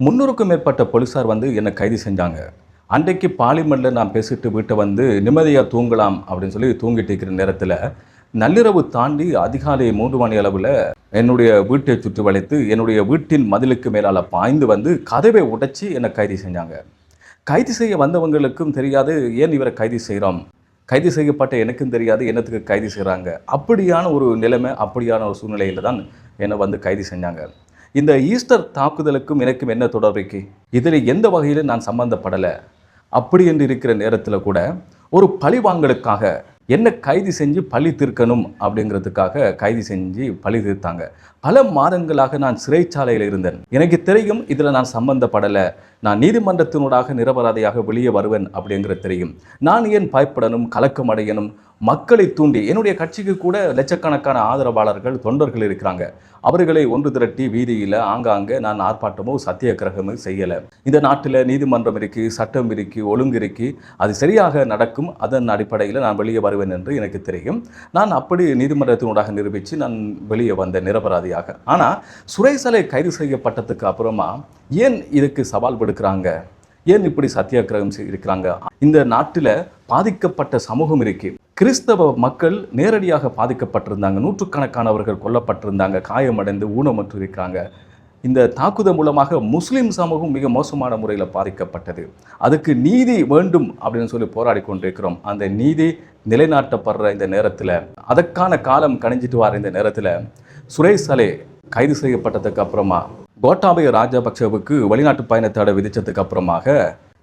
300க்கும் மேற்பட்ட போலீஸார் என்னை கைது செஞ்சாங்க. அன்றைக்கு பார்லிமெண்ட்டில் நான் பேசிட்டு வீட்டை நிம்மதியாக தூங்கலாம் அப்படின்னு சொல்லி தூங்கிட்டு இருக்கிற நேரத்தில் நள்ளிரவு தாண்டி அதிகாலை 3 மணி அளவில் என்னுடைய வீட்டை சுற்றி வளைத்து என்னுடைய வீட்டின் மதிலுக்கு மேலால் பாய்ந்து கதவை உடைச்சி என்னை கைது செஞ்சாங்க. கைது செய்ய வந்தவங்களுக்கும் தெரியாது ஏன் இவரை கைது செய்கிறோம், கைது செய்யப்பட்ட எனக்கும் தெரியாது என்னத்துக்கு கைது செய்கிறாங்க. அப்படியான ஒரு நிலைமை, அப்படியான ஒரு சூழ்நிலையில் தான் என்னை கைது செஞ்சாங்க. இந்த ஈஸ்டர் தாக்குதலுக்கும் எனக்கும் என்ன தொடர்பு? இதில் எந்த வகையில் நான் சம்பந்தப்படலை. அப்படி என்று இருக்கிற நேரத்தில் கூட ஒரு பழிவாங்கலுக்காக என்ன கைது செஞ்சு பழி தீர்க்கணும் அப்படிங்கிறதுக்காக கைது செஞ்சு பழி தீர்த்தாங்க. பல மாதங்களாக நான் சிறைச்சாலையில் இருந்தேன். எனக்கு தெரியும் இதில் நான் சம்பந்தப்படலை, நான் நீதிமன்றத்தினூடாக நிரபராதியாக வெளியே வருவேன் அப்படிங்கிறது தெரியும். நான் ஏன் பயப்படணும், கலக்கம் அடையணும்? மக்களை தூண்டி என்னுடைய கட்சிக்கு கூட லட்சக்கணக்கான ஆதரவாளர்கள், தொண்டர்கள் இருக்கிறாங்க. அவர்களை ஒன்று திரட்டி வீதியில் ஆங்காங்கே நான் ஆர்ப்பாட்டமோ சத்தியாகிரகமோ செய்யலை. இந்த நாட்டில் நீதிமன்றம் இருக்குது, சட்டம் இருக்குது, ஒழுங்கு இருக்குது, அது சரியாக நடக்கும். அதன் அடிப்படையில் நான் வெளியே வருவேன் என்று எனக்கு தெரியும். நான் அப்படி நீதிமன்றத்தினூடாக நிரூபித்து நான் வெளியே வந்த நிரபராதியாக. ஆனால் சுரேசலை கைது செய்யப்பட்டதுக்கு அப்புறமா ஏன் இதுக்கு சவால் விடுக்கிறாங்க, ஏன் இப்படி சத்தியாகிரகம் இருக்கிறாங்க? இந்த நாட்டில் பாதிக்கப்பட்ட சமூகம் இருக்குது. கிறிஸ்தவ மக்கள் நேரடியாக பாதிக்கப்பட்டிருந்தாங்க. நூற்றுக்கணக்கானவர்கள் கொல்லப்பட்டிருந்தாங்க, காயமடைந்து ஊனமற்று இருக்கிறாங்க. இந்த தாக்குதல் மூலமாக முஸ்லீம் சமூகம் மிக மோசமான முறையில் பாதிக்கப்பட்டது. அதுக்கு நீதி வேண்டும் அப்படின்னு சொல்லி போராடி கொண்டிருக்கிறோம். அந்த நீதி நிலைநாட்டப்படுற இந்த நேரத்தில், அதற்கான காலம் கணிஞ்சிட்டு வர இந்த நேரத்தில் சுரேசலை கைது செய்யப்பட்டதுக்கு அப்புறமா கோட்டாபய ராஜபக்சவுக்கு வெளிநாட்டு பயண தடை விதித்ததுக்கு அப்புறமாக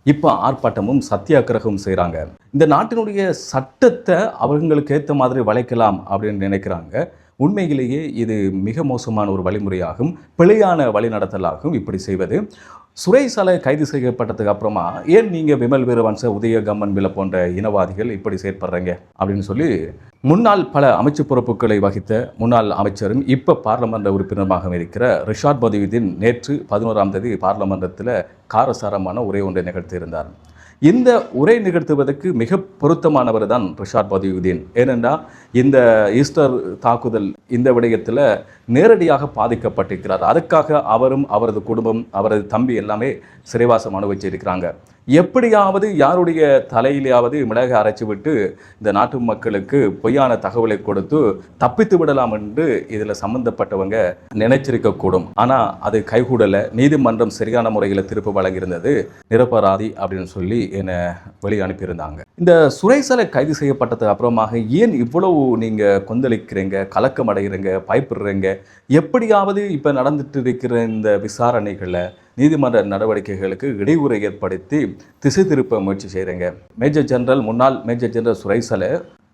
இப்போ ஆர்ப்பாட்டமும் சத்தியாகிரகமும் செய்கிறாங்க. இந்த நாட்டினுடைய சட்டத்தை அவங்களுக்கு ஏற்ற மாதிரி வளைக்கலாம் அப்படின்னு நினைக்கிறாங்க. உண்மையிலேயே இது மிக மோசமான ஒரு வழிமுறையாகும், பிழையான வழிநடத்தலாகும் இப்படி செய்வது. சுரேசலை கைது செய்யப்பட்டதுக்கு அப்புறமா ஏன் நீங்கள் விமல் வீரவன்ச, உதய கம்மன் பில போன்ற இனவாதிகள் இப்படி செயற்படுறீங்க அப்படின்னு சொல்லி முன்னாள் பல அமைச்சு பொறுப்புகளை வகித்த முன்னாள் அமைச்சரும் இப்போ பார்லமெண்ட் உறுப்பினருமாக இருக்கிற ரிஷாட் பதியுதீன் நேற்று 11ஆம் தேதி பார்லமெண்டத்தில் காரசாரமான உரை ஒன்றை நிகழ்த்தியிருந்தார். இந்த உரை நிகழ்த்துவதற்கு மிக பொருத்தமானவர் தான் ரிஷாட் பதியுதீன். ஏனென்றால் இந்த ஈஸ்டர் தாக்குதல் இந்த விடயத்தில் நேரடியாக பாதிக்கப்பட்டிருக்கிறார். அதுக்காக அவரும் அவரது குடும்பம், அவரது தம்பி எல்லாமே சிறைவாசம் அனுபவிச்சிருக்கிறாங்க. எப்படியாவது யாருடைய தலையிலேயாவது மிளகை அரைச்சி விட்டு இந்த நாட்டு மக்களுக்கு பொய்யான தகவலை கொடுத்து தப்பித்து விடலாம் என்று இதில் சம்பந்தப்பட்டவங்க நினைச்சிருக்கக்கூடும். ஆனால் அது கைகூடலை. நீதிமன்றம் சரியான முறையில் தீர்ப்பு வழங்கியிருந்தது. நிரபராதி அப்படின்னு சொல்லி என்னை வெளியே அனுப்பியிருந்தாங்க. இந்த சுரேசலை கைது செய்யப்பட்டதுக்கு அப்புறமாக ஏன் இவ்வளவு நீங்கள் கொந்தளிக்கிறீங்க, கலக்கம் அடைகிறீங்க, பயப்படுறீங்க? எப்படியாவது இப்போ நடந்துட்டு இருக்கிற இந்த விசாரணைகளில், நீதிமன்ற நடவடிக்கைகளுக்கு இடையூறை ஏற்படுத்தி திசை திருப்ப முயற்சி செய்கிறீங்க. முன்னாள் மேஜர் ஜெனரல் சுரேசலை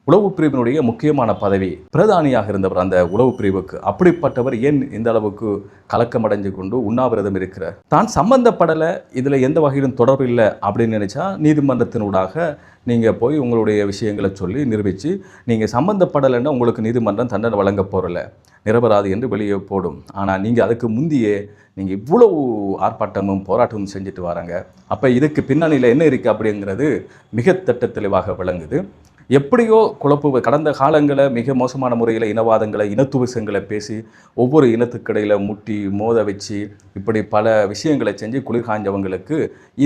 உளவு பிரிவினுடைய முக்கியமான பதவி, பிரதானியாக இருந்தவர் அந்த உளவு பிரிவுக்கு. அப்படிப்பட்டவர் ஏன் இந்த அளவுக்கு கலக்கமடைஞ்சு கொண்டு உண்ணாவிரதம் இருக்கிறார்? தான் சம்பந்தப்படலை, இதில் எந்த வகையிலும் தொடர்பு இல்லை அப்படின்னு நினச்சா நீதிமன்றத்தினூடாக நீங்கள் போய் உங்களுடைய விஷயங்களை சொல்லி நிரூபித்து, நீங்கள் சம்பந்தப்படலைன்னா உங்களுக்கு நீதிமன்றம் தண்டனை வழங்க போகிறல, நிரபராதி என்று வெளியே போடும். ஆனால் நீங்கள் அதுக்கு முந்தையே நீங்கள் இவ்வளவு ஆர்ப்பாட்டமும் போராட்டமும் செஞ்சுட்டு வராங்க. அப்போ இதுக்கு பின்னணியில் என்ன இருக்குது அப்படிங்கிறது மிக திட்ட தெளிவாக விளங்குது. எப்படியோ குழப்பு கடந்த காலங்களை மிக மோசமான முறையில் இனவாதங்களை, இனத்துவசங்களை பேசி ஒவ்வொரு இனத்துக்கிடையில் முட்டி மோத வச்சு இப்படி பல விஷயங்களை செஞ்சு குளிர் காஞ்சவங்களுக்கு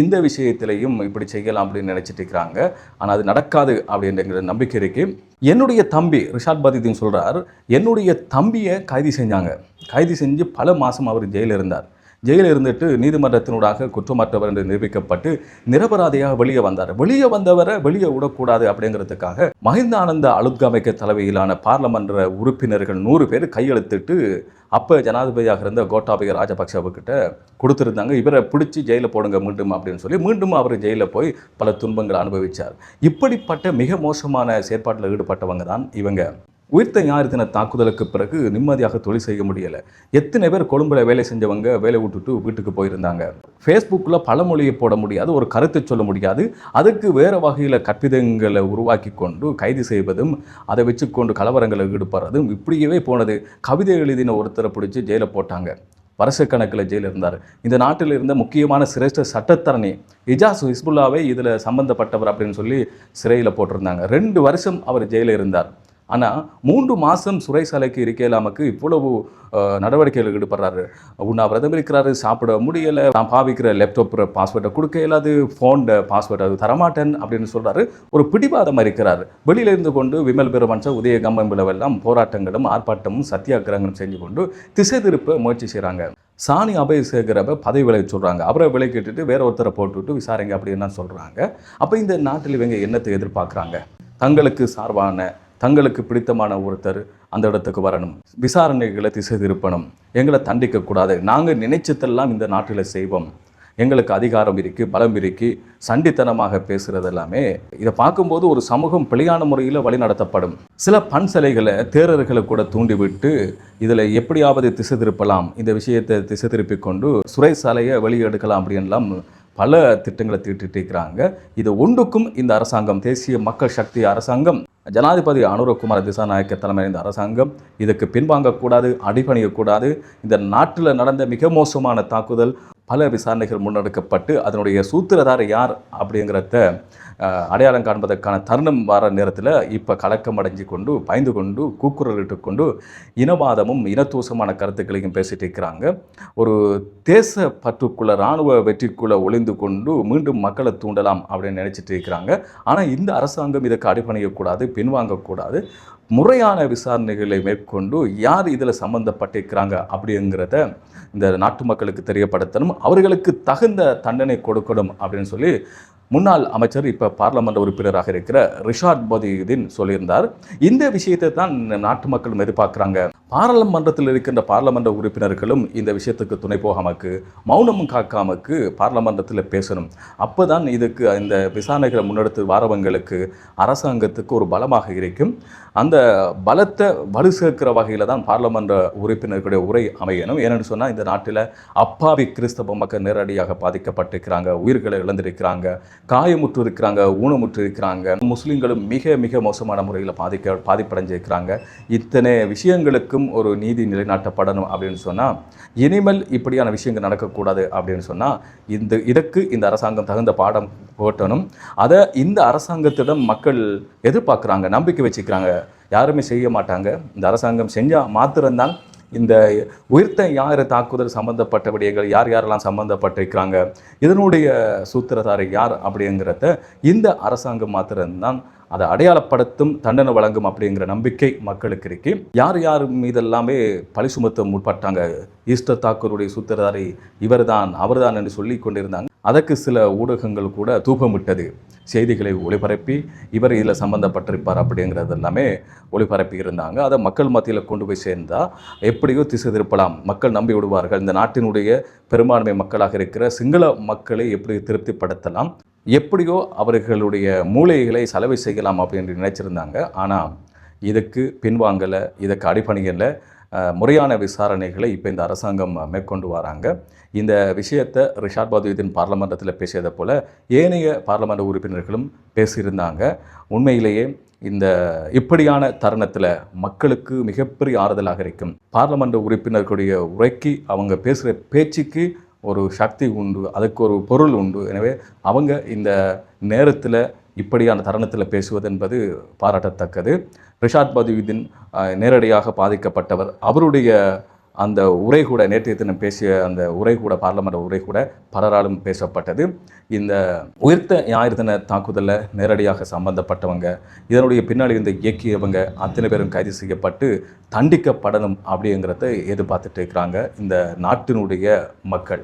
இந்த விஷயத்திலையும் இப்படி செய்யலாம் அப்படின்னு நினச்சிட்டு இருக்கிறாங்க. ஆனால் அது நடக்காது அப்படிங்கிற நம்பிக்கை இருக்குது. என்னுடைய தம்பி ரிஷாட் பதியுதீன் சொல்கிறார், என்னுடைய தம்பியை கைது செஞ்சாங்க. கைது செஞ்சு பல மாதம் அவர் ஜெயிலில் இருந்தார். ஜெயிலில் இருந்துட்டு நீதிமன்றத்தினூடாக குற்றமற்றவர் என்று நிரூபிக்கப்பட்டு நிரபராதியாக வெளியே வந்தார். வெளியே வந்தவரை வெளியே விடக்கூடாது அப்படிங்கிறதுக்காக மஹிந்த ஆனந்த அலுத்கமைக்க தலைமையிலான பார்லமென்ற உறுப்பினர்கள் 100 பேர் கையெழுத்திட்டு அப்போ ஜனாதிபதியாக இருந்த கோட்டாபய ராஜபக்சவுக்கிட்ட கொடுத்துருந்தாங்க. இவரை பிடிச்சி ஜெயிலில் போடுங்க மீண்டும் அப்படின்னு சொல்லி மீண்டும் அவர் ஜெயிலில் போய் பல துன்பங்களை அனுபவித்தார். இப்படிப்பட்ட மிக மோசமான செயற்பாட்டில் ஈடுபட்டவங்க தான் இவங்க. உயிர்த்த ஞாயிறு தின தாக்குதலுக்கு பிறகு நிம்மதியாக தொழில் செய்ய முடியலை. எத்தனை பேர் கொழும்பில் வேலை செஞ்சவங்க வேலை விட்டுட்டு வீட்டுக்கு போயிருந்தாங்க. ஃபேஸ்புக்கில் பழமொழியை போட முடியாது, ஒரு கருத்தை சொல்ல முடியாது. அதுக்கு வேறு வகையில் கற்பிதங்களை உருவாக்கி கொண்டு கைது செய்வதும், அதை வச்சுக்கொண்டு கலவரங்களை ஈடுபடுறதும் இப்படியே போனது. கவிதை எழுதின ஒருத்தரை பிடிச்சி ஜெயிலில் போட்டாங்க. வருஷக்கணக்கில் ஜெயிலில் இருந்தார். இந்த நாட்டில் இருந்த முக்கியமான சிரேஷ்ட சட்டத்தரணி இஜாஸ் ஹிஸ்புல்லாவை இதில் சம்பந்தப்பட்டவர் அப்படின்னு சொல்லி சிறையில் போட்டிருந்தாங்க. 2 வருஷம் அவர் ஜெயிலில் இருந்தார். ஆனால் 3 மாதம் சிறைச்சாலைக்கு இருக்கையில் நமக்கு இவ்வளவு நடவடிக்கைகள் ஈடுபடுறாரு. உண்ணாவிரதம் இருக்கிறாரு, சாப்பிட முடியலை, நான் பாவிக்கிற லேப்டாப் பாஸ்வேர்டை கொடுக்க இயலாது, ஃபோன் பாஸ்வேர்டு அது தரமாட்டேன் அப்படின்னு சொல்கிறாரு. ஒரு பிடிவாதமாக இருக்கிறார். வெளியில இருந்து கொண்டு விமல் பிரபஞ்ச உதய கம்பம்பிலவெல்லாம் போராட்டங்களும் ஆர்ப்பாட்டமும் சத்தியாகிரகங்களும் செஞ்சு கொண்டு திசை திருப்ப முயற்சி செய்கிறாங்க. சாணி அபயசேகரவை பதவி விலை சொல்கிறாங்க. அவரை விலை கேட்டுட்டு வேற ஒருத்தரை போட்டுவிட்டு விசாரிங்க அப்படின்னு சொல்கிறாங்க. அப்போ இந்த நாட்டில் இவங்க என்னத்தை எதிர்பார்க்குறாங்க? தங்களுக்கு சார்பான, தங்களுக்கு பிடித்தமான ஒருத்தர் அந்த இடத்துக்கு வரணும், விசாரணைகளை திசை திருப்பணும், எங்களை தண்டிக்கக்கூடாது, நாங்கள் நினைச்சதெல்லாம் இந்த நாட்டில் செய்வோம், எங்களுக்கு அதிகாரம் இருக்குது, பலம் இருக்குது, சண்டித்தனமாக பேசுகிறது எல்லாமே இதை பார்க்கும்போது ஒரு சமூகம் பிழையான முறையில் வழி நடத்தப்படும். சில பண் சிலைகளை தேரர்களை கூட தூண்டிவிட்டு இதில் எப்படியாவது திசை திருப்பலாம், இந்த விஷயத்தை திசை திருப்பி கொண்டு சிறைச்சாலையை வெளியெடுக்கலாம் அப்படின்லாம் பல திட்டங்களை தீட்டிட்டு இருக்கிறாங்க. இது ஒன்றுக்கும் இந்த அரசாங்கம், தேசிய மக்கள் சக்தி அரசாங்கம், ஜனாதிபதி அனுரகுமார திசாநாயக்க தலைமையில் இந்த அரசாங்கம் இதுக்கு பின்வாங்கக்கூடாது, அடிபணியக்கூடாது. இந்த நாட்டில் நடந்த மிக மோசமான தாக்குதல், பல விசாரணைகள் முன்னெடுக்கப்பட்டு அதனுடைய சூத்திரதாரி யார் அப்படிங்கிறத அடையாளம் காண்பதற்கான தருணம் வர நேரத்தில் இப்போ கலக்கம் அடைஞ்சு கொண்டு, பயந்து கொண்டு, கூக்குரலிட்டு கொண்டு இனவாதமும் இனத்தூசமான கருத்துக்களையும் பேசிட்டு இருக்கிறாங்க. ஒரு தேச பற்றுக்குள்ள, இராணுவ வெற்றிக்குள்ளே ஒளிந்து கொண்டு மீண்டும் மக்களை தூண்டலாம் அப்படின்னு நினச்சிட்டு இருக்கிறாங்க. ஆனால் இந்த அரசாங்கம் இதுக்கு அடிபணியக்கூடாது, பின்வாங்கக்கூடாது, முறையான விசாரணைகளை மேற்கொண்டு யார் இதில் சம்மந்தப்பட்டிருக்கிறாங்க அப்படிங்கிறத இந்த நாட்டு மக்களுக்கு தெரியப்படுத்தணும், அவர்களுக்கு தகுந்த தண்டனை கொடுக்கணும் அப்படின்னு சொல்லி முன்னாள் அமைச்சர் இப்போ பார்லமெண்ட் உறுப்பினராக இருக்கிற ரிஷாட் பதியுதீன் சொல்லியிருந்தார். இந்த விஷயத்தை தான் நாட்டு மக்களும் எதிர்பார்க்குறாங்க. பாராளுமன்றத்தில் இருக்கின்ற பார்லமெண்ட் உறுப்பினர்களும் இந்த விஷயத்துக்கு துணை போகாமக்கு, மௌனமும் காக்காமக்கு பார்லமெண்டத்தில் பேசணும். அப்போ தான் இதுக்கு இந்த விசாரணைகளை முன்னெடுத்து வாரவங்களுக்கு, அரசாங்கத்துக்கு ஒரு பலமாக இருக்கும். அந்த பலத்தை வலு சேர்க்கிற வகையில் தான் பார்லமெண்ட் உறுப்பினர்களுடைய உரை அமையணும். ஏன்னு சொன்னால் இந்த நாட்டில் அப்பாவி கிறிஸ்தவ மக்கள் நேரடியாக பாதிக்கப்பட்டிருக்கிறாங்க, உயிர்களை இழந்திருக்கிறாங்க, காயமுற்று இருக்கிறாங்க, ஊனமுற்று இருக்கிறாங்க, முஸ்லீம்களும் மிக மிக மோசமான முறையில் பாதிப்படைஞ்சிருக்கிறாங்க. இத்தனை விஷயங்களுக்கும் ஒரு நீதி நிலைநாட்டப்படணும் அப்படின்னு சொன்னால், இனிமேல் இப்படியான விஷயங்கள் நடக்கக்கூடாது அப்படின்னு சொன்னால் இதற்கு இந்த அரசாங்கம் தகுந்த பாடம் போட்டணும். அதை இந்த அரசாங்கத்திடம் மக்கள் எதிர்பார்க்குறாங்க, நம்பிக்கை வச்சுக்கிறாங்க. யாருமே செய்ய மாட்டாங்க. இந்த அரசாங்கம் செஞ்சால் மாத்திரம்தான் இந்த உயிர்த்த ஞாயிறு தாக்குதல் சம்பந்தப்பட்ட விடயங்கள் யார் யாரெல்லாம் சம்பந்தப்பட்டிருக்கிறாங்க, இதனுடைய சூத்திரதாரி யார் அப்படிங்கிறத இந்த அரசாங்கம் மாத்திரம்தான் அதை அடையாளப்படுத்தும், தண்டனை வழங்கும் அப்படிங்கிற நம்பிக்கை மக்களுக்கு இருக்கு. யார் யார் மீதெல்லாமே பழி சுமத்த முற்பட்டாங்க, ஈஸ்டர் தாக்குதலுடைய சூத்திரதாரி இவர்தான் அவர்தான் என்று சொல்லி கொண்டிருந்தாங்க. அதற்கு சில ஊடகங்கள் கூட தூபமிட்டது, செய்திகளை ஒளிபரப்பி இவர் இதில் சம்பந்தப்பட்டிருப்பார் அப்படிங்கிறது எல்லாமே ஒளிபரப்பி இருந்தாங்க. அதை மக்கள் மத்தியில் கொண்டு போய் சேர்ந்தால் எப்படியோ திசை திருப்பலாம், மக்கள் நம்பி விடுவார்கள். இந்த நாட்டினுடைய பெரும்பான்மை மக்களாக இருக்கிற சிங்கள மக்களை எப்படி திருப்திப்படுத்தலாம், எப்படியோ அவர்களுடைய மூளைகளை சலவை செய்யலாம் அப்படின்னு நினைச்சிருந்தாங்க. ஆனால் இதுக்கு பின்வாங்கலை, இதுக்கு அடிபணியலை, முறையான விசாரணைகளை இப்போ இந்த அரசாங்கம் மேற்கொண்டு வராங்க. இந்த விஷயத்தை ரிஷாட் பதியுதீன் பார்லமெண்டத்தில் பேசியதை போல் ஏனைய பார்லமெண்ட் உறுப்பினர்களும் பேசியிருந்தாங்க. உண்மையிலேயே இந்த இப்படியான தருணத்தில் மக்களுக்கு மிகப்பெரிய ஆறுதலாக இருக்கும். பார்லமெண்ட் உறுப்பினர்களுடைய உரைக்கு, அவங்க பேசுகிற பேச்சுக்கு ஒரு சக்தி உண்டு, அதுக்கு ஒரு பொருள் உண்டு. எனவே அவங்க இந்த நேரத்தில் இப்படியான தருணத்தில் பேசுவது என்பது பாராட்டத்தக்கது. ரிஷாட் பதியுதீன் நேரடியாக பாதிக்கப்பட்டவர். அவருடைய அந்த உரை கூட, நேற்றைய தினம் பேசிய அந்த உரை கூட, பார்லமெண்ட் உரை கூட பலராலும் பேசப்பட்டது. இந்த உயிர்த்த ஞாயிறு தின தாக்குதலில் நேரடியாக சம்பந்தப்பட்டவங்க, இதனுடைய பின்னாடி இந்த இயக்கியவங்க அத்தனை பேரும் கைது செய்யப்பட்டு தண்டிக்கப்படணும் அப்படிங்கிறத எதிர்பார்த்துட்டு இருக்கிறாங்க இந்த நாட்டினுடைய மக்கள்.